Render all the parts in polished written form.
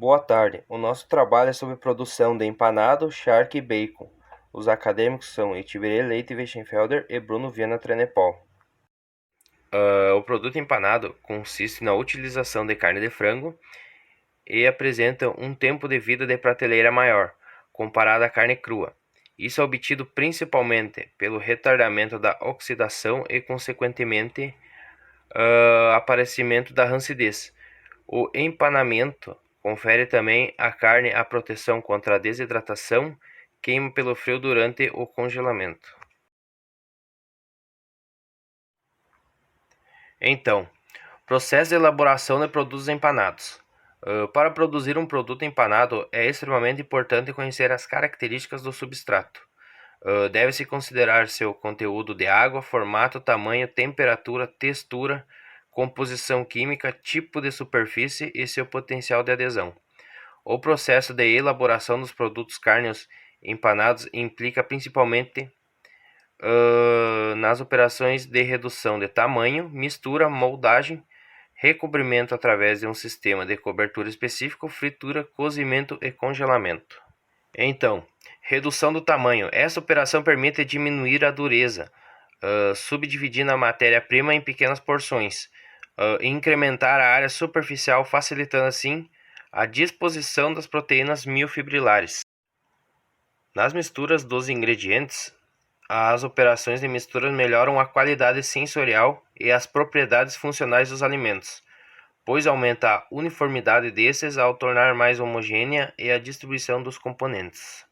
Boa tarde. O nosso trabalho é sobre produção de empanado, charque e bacon. Os acadêmicos são Itiberê Leite Weichenfelder e Bruno Viana Trenepol. O produto empanado consiste na utilização de carne de frango e apresenta um tempo de vida de prateleira maior, comparado à carne crua. Isso é obtido principalmente pelo retardamento da oxidação e, consequentemente, aparecimento da rancidez. O empanamento confere também à carne a proteção contra a desidratação, queima pelo frio durante o congelamento. Então, processo de elaboração de produtos empanados. Para produzir um produto empanado, é extremamente importante conhecer as características do substrato. Deve-se considerar seu conteúdo de água, formato, tamanho, temperatura, textura, composição química, tipo de superfície e seu potencial de adesão. O processo de elaboração dos produtos cárneos empanados implica principalmente nas operações de redução de tamanho, mistura, moldagem, recobrimento através de um sistema de cobertura específico, fritura, cozimento e congelamento. Então, redução do tamanho. Essa operação permite diminuir a dureza, subdividindo a matéria-prima em pequenas porções, e incrementar a área superficial, facilitando assim a disposição das proteínas miofibrilares. Nas misturas dos ingredientes, as operações de mistura melhoram a qualidade sensorial e as propriedades funcionais dos alimentos, pois aumenta a uniformidade desses ao tornar mais homogênea e a distribuição dos componentes.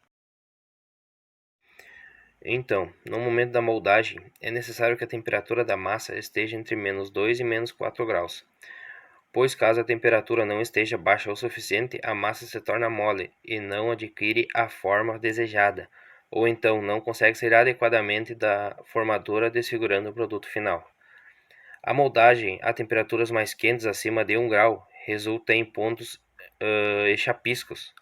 Então, no momento da moldagem, é necessário que a temperatura da massa esteja entre -2 e -4 graus, pois caso a temperatura não esteja baixa o suficiente, a massa se torna mole e não adquire a forma desejada, ou então não consegue sair adequadamente da formadora, desfigurando o produto final. A moldagem a temperaturas mais quentes, acima de 1 grau, resulta em pontos e chapiscos,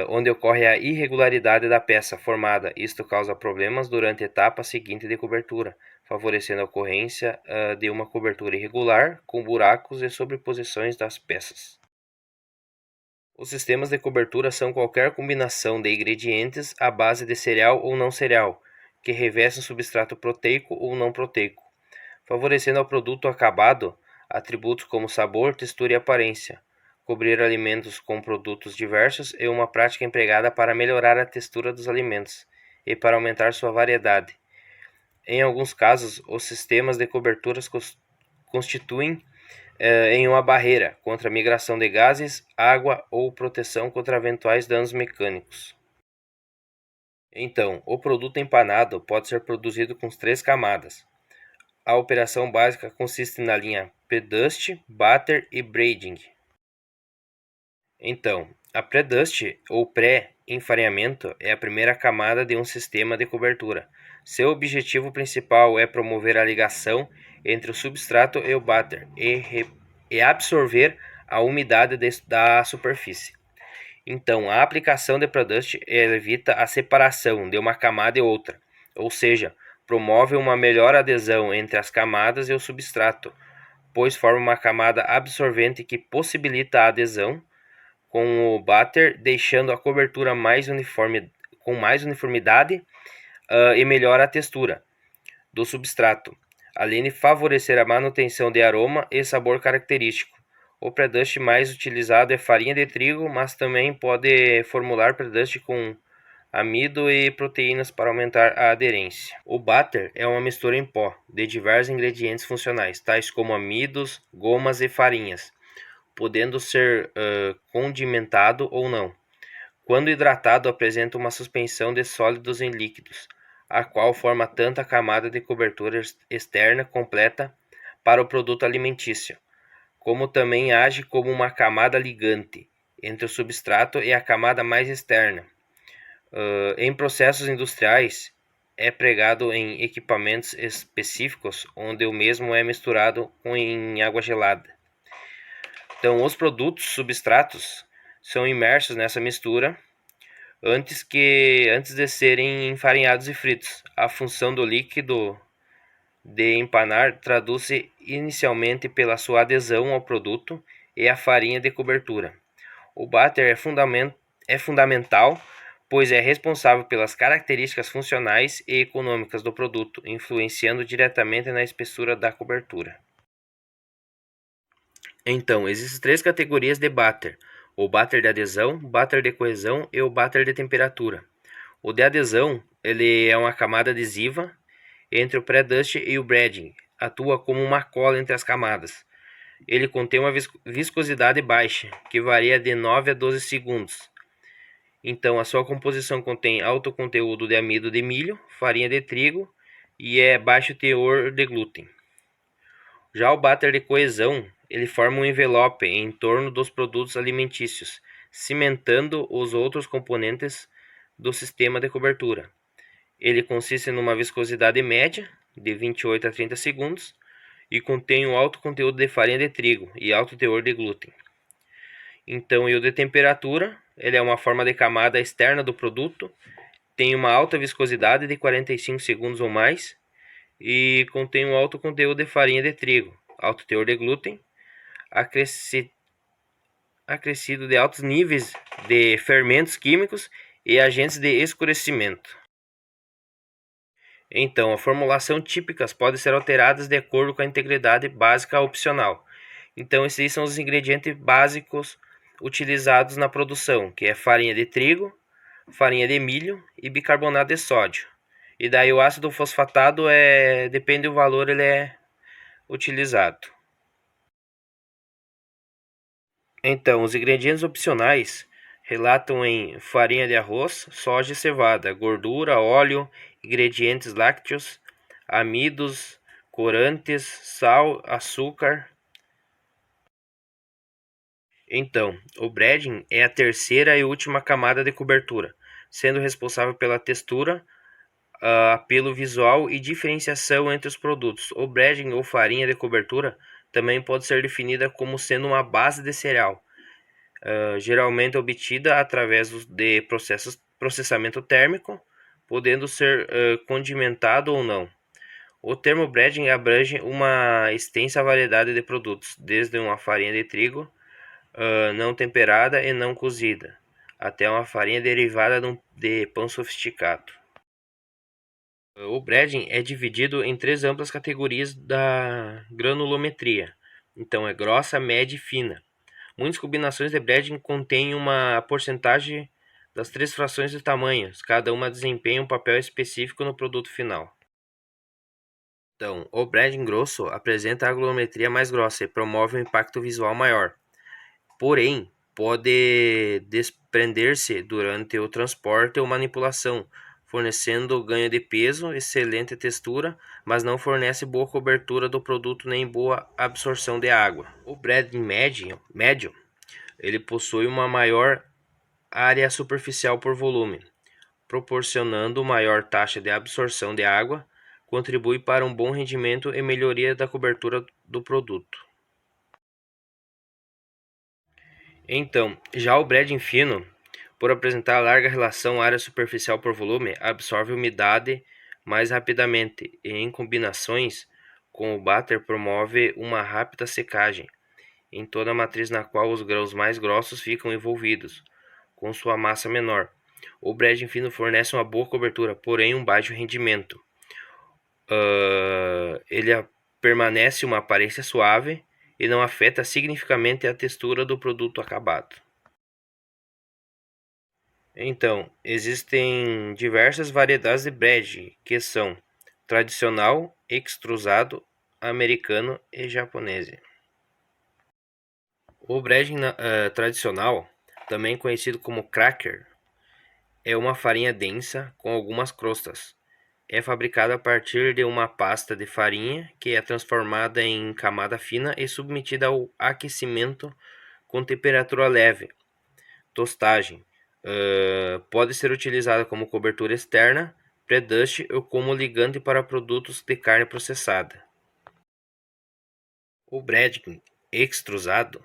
onde ocorre a irregularidade da peça formada. Isto causa problemas durante a etapa seguinte de cobertura, favorecendo a ocorrência de uma cobertura irregular, com buracos e sobreposições das peças. Os sistemas de cobertura são qualquer combinação de ingredientes à base de cereal ou não cereal, que revestem substrato proteico ou não proteico, favorecendo ao produto acabado atributos como sabor, textura e aparência. Cobrir alimentos com produtos diversos é uma prática empregada para melhorar a textura dos alimentos e para aumentar sua variedade. Em alguns casos, os sistemas de coberturas constituem em uma barreira contra a migração de gases, água ou proteção contra eventuais danos mecânicos. Então, o produto empanado pode ser produzido com 3 camadas. A operação básica consiste na linha pre-dust, batter e braiding. Então, a pré-dust ou pré-enfarinhamento é a primeira camada de um sistema de cobertura. Seu objetivo principal é promover a ligação entre o substrato e o batter e absorver a umidade da superfície. Então, a aplicação de pré-dust evita a separação de uma camada e outra, ou seja, promove uma melhor adesão entre as camadas e o substrato, pois forma uma camada absorvente que possibilita a adesão com o batter, deixando a cobertura com mais uniformidade e melhora a textura do substrato, além de favorecer a manutenção de aroma e sabor característico. O pré-dust mais utilizado é farinha de trigo, mas também pode formular pré-dust com amido e proteínas para aumentar a aderência. O batter é uma mistura em pó de diversos ingredientes funcionais, tais como amidos, gomas e farinhas, podendo ser condimentado ou não. Quando hidratado, apresenta uma suspensão de sólidos em líquidos, a qual forma tanta camada de cobertura externa completa para o produto alimentício, como também age como uma camada ligante entre o substrato e a camada mais externa. Em processos industriais, é pregado em equipamentos específicos, onde o mesmo é misturado em água gelada. Então, os produtos substratos são imersos nessa mistura antes de serem enfarinhados e fritos. A função do líquido de empanar traduz-se inicialmente pela sua adesão ao produto e à farinha de cobertura. O batter é fundamental, pois é responsável pelas características funcionais e econômicas do produto, influenciando diretamente na espessura da cobertura. Então, existem três categorias de batter: o batter de adesão, o batter de coesão e o batter de temperatura. O de adesão, ele é uma camada adesiva entre o pré-dust e o breading, atua como uma cola entre as camadas. Ele contém uma viscosidade baixa, que varia de 9 a 12 segundos. Então, a sua composição contém alto conteúdo de amido de milho, farinha de trigo e é baixo teor de glúten. Já o batter de coesão, ele forma um envelope em torno dos produtos alimentícios, cimentando os outros componentes do sistema de cobertura. Ele consiste numa viscosidade média, de 28 a 30 segundos, e contém um alto conteúdo de farinha de trigo e alto teor de glúten. Então, e o de temperatura, ele é uma forma de camada externa do produto, tem uma alta viscosidade de 45 segundos ou mais e contém um alto conteúdo de farinha de trigo, alto teor de glúten, acrescido de altos níveis de fermentos químicos e agentes de escurecimento. Então, a formulação típicas pode ser alteradas de acordo com a integridade básica opcional. Então, esses são os ingredientes básicos utilizados na produção, que é farinha de trigo, farinha de milho e bicarbonato de sódio. E daí o ácido fosfatado depende do valor, ele é utilizado. Então, os ingredientes opcionais relatam em farinha de arroz, soja e cevada, gordura, óleo, ingredientes lácteos, amidos, corantes, sal, açúcar. Então, o breading é a terceira e última camada de cobertura, sendo responsável pela textura, apelo visual e diferenciação entre os produtos. O breading ou farinha de cobertura também pode ser definida como sendo uma base de cereal, geralmente obtida através de processamento térmico, podendo ser condimentado ou não. O termo breading abrange uma extensa variedade de produtos, desde uma farinha de trigo não temperada e não cozida, até uma farinha derivada de pão sofisticado. O breading é dividido em três amplas categorias da granulometria. Então é grossa, média e fina. Muitas combinações de breading contêm uma porcentagem das três frações de tamanhos, cada uma desempenha um papel específico no produto final. Então, o breading grosso apresenta a granulometria mais grossa e promove um impacto visual maior. Porém, pode desprender-se durante o transporte ou manipulação, fornecendo ganho de peso, excelente textura, mas não fornece boa cobertura do produto nem boa absorção de água. O breading médio, ele possui uma maior área superficial por volume, proporcionando maior taxa de absorção de água, contribui para um bom rendimento e melhoria da cobertura do produto. Então, já o breading fino, por apresentar larga relação área superficial por volume, absorve umidade mais rapidamente e, em combinações com o batter, promove uma rápida secagem em toda a matriz na qual os grãos mais grossos ficam envolvidos, com sua massa menor. O breading fino fornece uma boa cobertura, porém um baixo rendimento. Ele permanece uma aparência suave e não afeta significativamente a textura do produto acabado. Então, existem diversas variedades de bread, que são tradicional, extrusado, americano e japonês. O bread tradicional, também conhecido como cracker, é uma farinha densa com algumas crostas. É fabricado a partir de uma pasta de farinha que é transformada em camada fina e submetida ao aquecimento com temperatura leve. Tostagem. Pode ser utilizada como cobertura externa, pré-dust ou como ligante para produtos de carne processada. O breading extrusado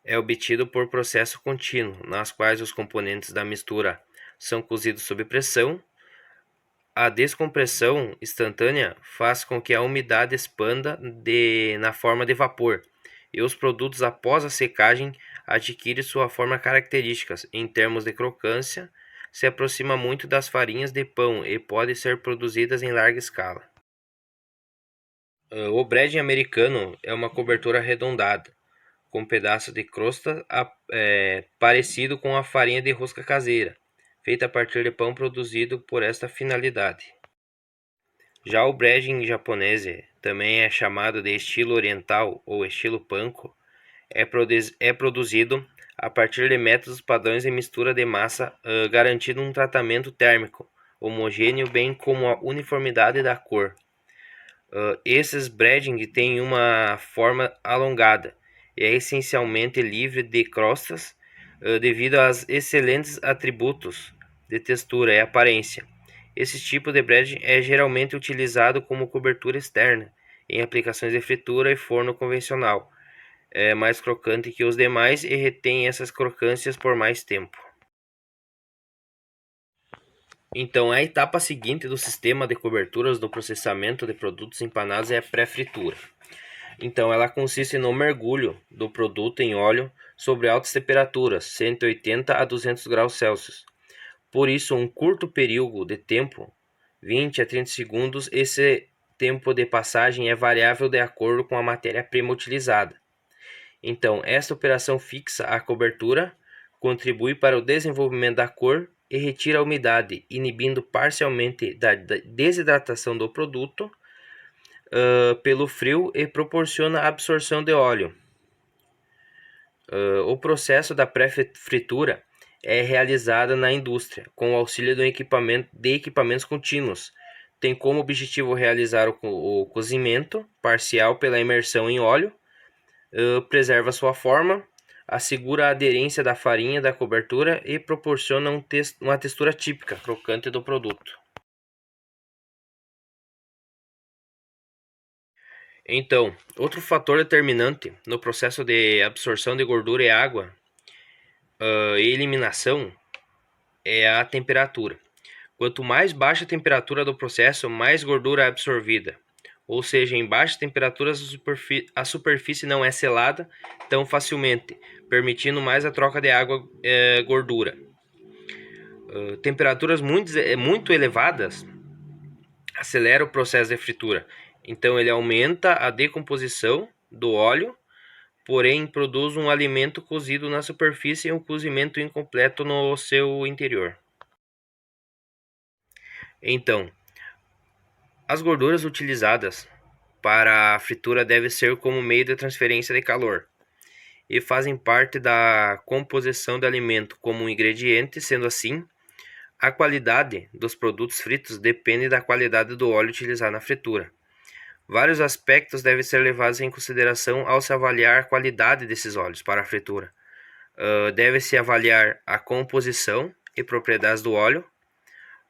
é obtido por processo contínuo, nas quais os componentes da mistura são cozidos sob pressão. A descompressão instantânea faz com que a umidade expanda na forma de vapor, e os produtos após a secagem adquire sua forma característica em termos de crocância, se aproxima muito das farinhas de pão e pode ser produzidas em larga escala. O breading americano é uma cobertura arredondada, com um pedaço de crosta parecido com a farinha de rosca caseira, feita a partir de pão produzido por esta finalidade. Já o breading japonês, também é chamado de estilo oriental ou estilo panko, é produzido a partir de métodos padrões de mistura de massa, garantindo um tratamento térmico homogêneo, bem como a uniformidade da cor. Esses breading têm uma forma alongada e é essencialmente livre de crostas, devido aos excelentes atributos de textura e aparência. Esse tipo de breading é geralmente utilizado como cobertura externa em aplicações de fritura e forno convencional. É mais crocante que os demais e retém essas crocâncias por mais tempo. Então, a etapa seguinte do sistema de coberturas do processamento de produtos empanados é a pré-fritura. Então, ela consiste no mergulho do produto em óleo sobre altas temperaturas, 180 a 200 graus Celsius. Por isso, um curto período de tempo, 20 a 30 segundos, esse tempo de passagem é variável de acordo com a matéria-prima utilizada. Então, esta operação fixa a cobertura, contribui para o desenvolvimento da cor e retira a umidade, inibindo parcialmente da desidratação do produto pelo frio e proporciona a absorção de óleo. O processo da pré-fritura é realizado na indústria com o auxílio de equipamentos contínuos. Tem como objetivo realizar o cozimento parcial pela imersão em óleo, preserva sua forma, assegura a aderência da farinha da cobertura e proporciona uma textura típica, crocante do produto. Então, outro fator determinante no processo de absorção de gordura e água e eliminação é a temperatura. Quanto mais baixa a temperatura do processo, mais gordura é absorvida. Ou seja, em baixas temperaturas a superfície não é selada tão facilmente, permitindo mais a troca de água e gordura. Temperaturas muito elevadas aceleram o processo de fritura. Então ele aumenta a decomposição do óleo, porém produz um alimento cozido na superfície e um cozimento incompleto no seu interior. Então, as gorduras utilizadas para a fritura devem ser como meio de transferência de calor e fazem parte da composição do alimento como um ingrediente. Sendo assim, a qualidade dos produtos fritos depende da qualidade do óleo utilizado na fritura. Vários aspectos devem ser levados em consideração ao se avaliar a qualidade desses óleos para a fritura. Deve-se avaliar a composição e propriedades do óleo,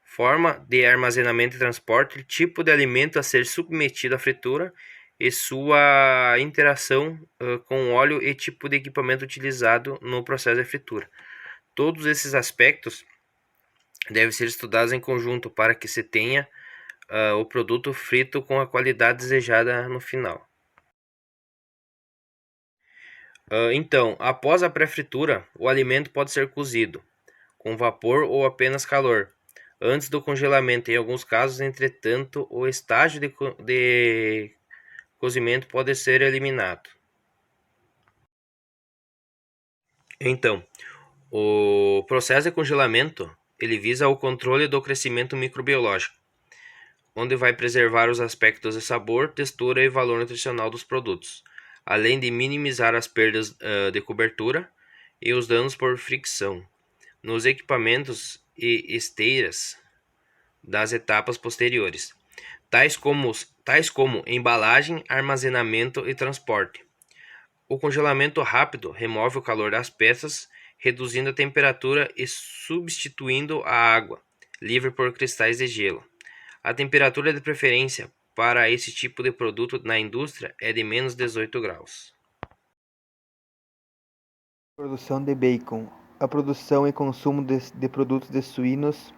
forma de armazenamento e transporte, tipo de alimento a ser submetido à fritura e sua interação com o óleo e tipo de equipamento utilizado no processo de fritura. Todos esses aspectos devem ser estudados em conjunto para que se tenha o produto frito com a qualidade desejada no final. Então, após a pré-fritura, o alimento pode ser cozido com vapor ou apenas calor. Antes do congelamento, em alguns casos, entretanto, o estágio de cozimento pode ser eliminado. Então, o processo de congelamento ele visa o controle do crescimento microbiológico, onde vai preservar os aspectos de sabor, textura e valor nutricional dos produtos, além de minimizar as perdas de cobertura e os danos por fricção nos equipamentos e esteiras das etapas posteriores, tais como embalagem, armazenamento e transporte. O congelamento rápido remove o calor das peças, reduzindo a temperatura e substituindo a água, livre por cristais de gelo. A temperatura de preferência para esse tipo de produto na indústria é de menos 18 graus. Produção de bacon. A produção e consumo de produtos de suínos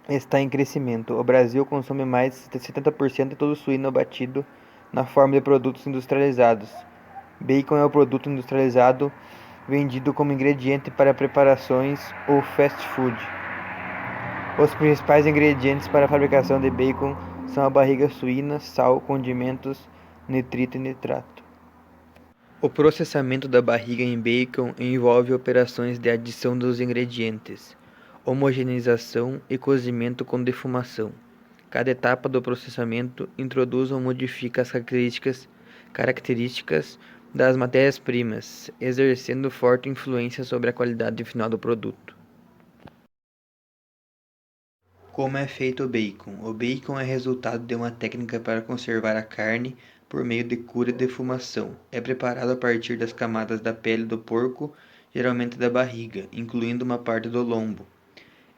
está em crescimento. O Brasil consome mais de 70% de todo o suíno abatido na forma de produtos industrializados. Bacon é o produto industrializado vendido como ingrediente para preparações ou fast food. Os principais ingredientes para a fabricação de bacon são a barriga suína, sal, condimentos, nitrito e nitrato. O processamento da barriga em bacon envolve operações de adição dos ingredientes, homogeneização e cozimento com defumação. Cada etapa do processamento introduz ou modifica as características das matérias-primas, exercendo forte influência sobre a qualidade final do produto. Como é feito o bacon? O bacon é resultado de uma técnica para conservar a carne por meio de cura e defumação. É preparado a partir das camadas da pele do porco, geralmente da barriga, incluindo uma parte do lombo.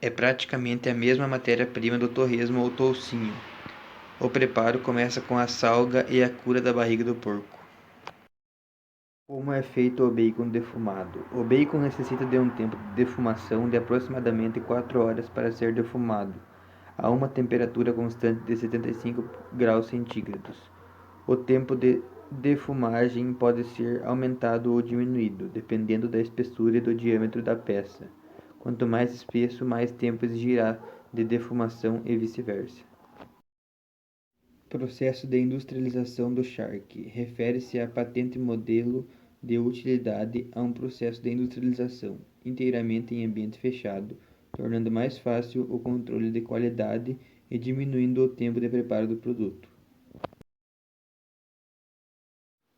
É praticamente a mesma matéria-prima do torresmo ou toucinho. O preparo começa com a salga e a cura da barriga do porco. Como é feito o bacon defumado? O bacon necessita de um tempo de defumação de aproximadamente 4 horas para ser defumado, a uma temperatura constante de 75 graus centígrados. O tempo de defumagem pode ser aumentado ou diminuído, dependendo da espessura e do diâmetro da peça. Quanto mais espesso, mais tempo exigirá de defumação e vice-versa. Processo de industrialização do charque. Refere-se à patente modelo de utilidade a um processo de industrialização, inteiramente em ambiente fechado, tornando mais fácil o controle de qualidade e diminuindo o tempo de preparo do produto.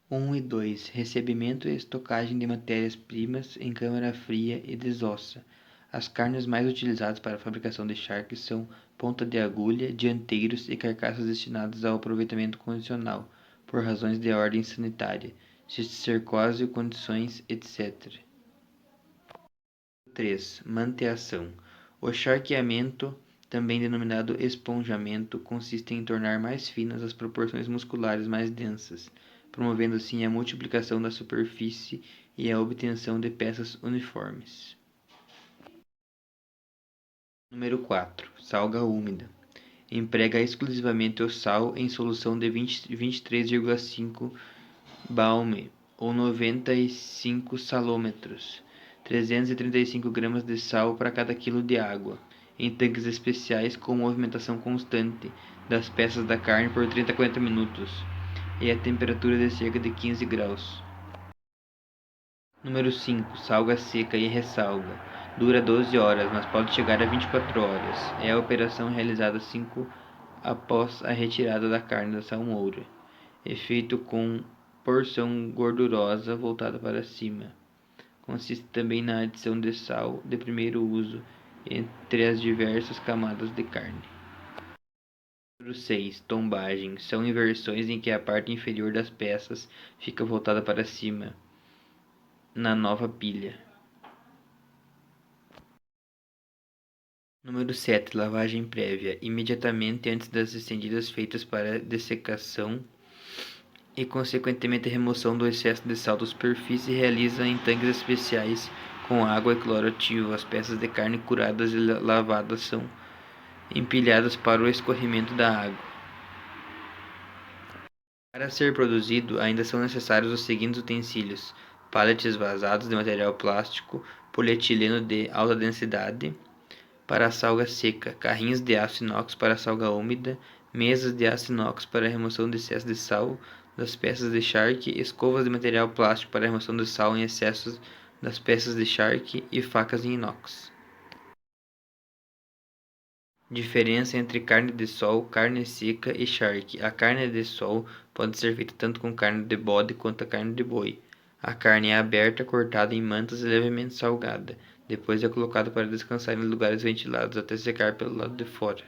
1 e 2. Recebimento e estocagem de matérias-primas em câmara fria e desossa. As carnes mais utilizadas para a fabricação de charques são ponta de agulha, dianteiros e carcaças destinadas ao aproveitamento condicional, por razões de ordem sanitária, cisticercose, condições, etc. 3. Manteação. O charqueamento, também denominado esponjamento, consiste em tornar mais finas as proporções musculares mais densas, promovendo assim a multiplicação da superfície e a obtenção de peças uniformes. Número 4. Salga úmida. Emprega exclusivamente o sal em solução de 23,5 Balme, ou 95 salômetros, 335 gramas de sal para cada quilo de água, em tanques especiais com movimentação constante das peças da carne por 30 a 40 minutos, e a temperatura de cerca de 15 graus. Número 5. Salga seca e ressalga. Dura 12 horas, mas pode chegar a 24 horas. É a operação realizada 5 após a retirada da carne da salmoura. É feito com porção gordurosa voltada para cima. Consiste também na adição de sal de primeiro uso entre as diversas camadas de carne. Número 6. Tombagem. São inversões em que a parte inferior das peças fica voltada para cima na nova pilha. Número 7. Lavagem prévia. Imediatamente antes das estendidas feitas para dessecação e consequentemente remoção do excesso de sal da superfície, realiza em tanques especiais com água e cloro ativo. As peças de carne curadas e lavadas são empilhadas para o escorrimento da água. Para ser produzido, ainda são necessários os seguintes utensílios: pallets vazados de material plástico, polietileno de alta densidade para a salga seca, carrinhos de aço inox para a salga úmida, mesas de aço inox para a remoção de excesso de sal das peças de charque, escovas de material plástico para a remoção de sal em excesso das peças de charque e facas em inox. Diferença entre carne de sol, carne seca e charque. A carne de sol pode ser feita tanto com carne de bode quanto a carne de boi. A carne é aberta, cortada em mantas e levemente salgada. Depois é colocada para descansar em lugares ventilados até secar pelo lado de fora.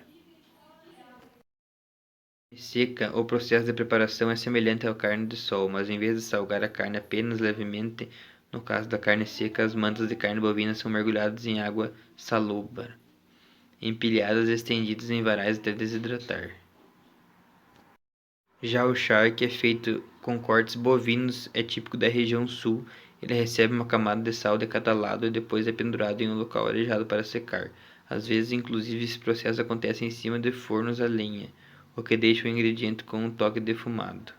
Seca, o processo de preparação é semelhante à carne de sol, mas em vez de salgar a carne apenas levemente, no caso da carne seca, as mantas de carne bovina são mergulhadas em água salobra, empilhadas e estendidas em varais até desidratar. Já o charque é feito com cortes bovinos, é típico da região sul. Ele recebe uma camada de sal de cada lado e depois é pendurado em um local arejado para secar. Às vezes, inclusive, esse processo acontece em cima de fornos a lenha, o que deixa o ingrediente com um toque defumado.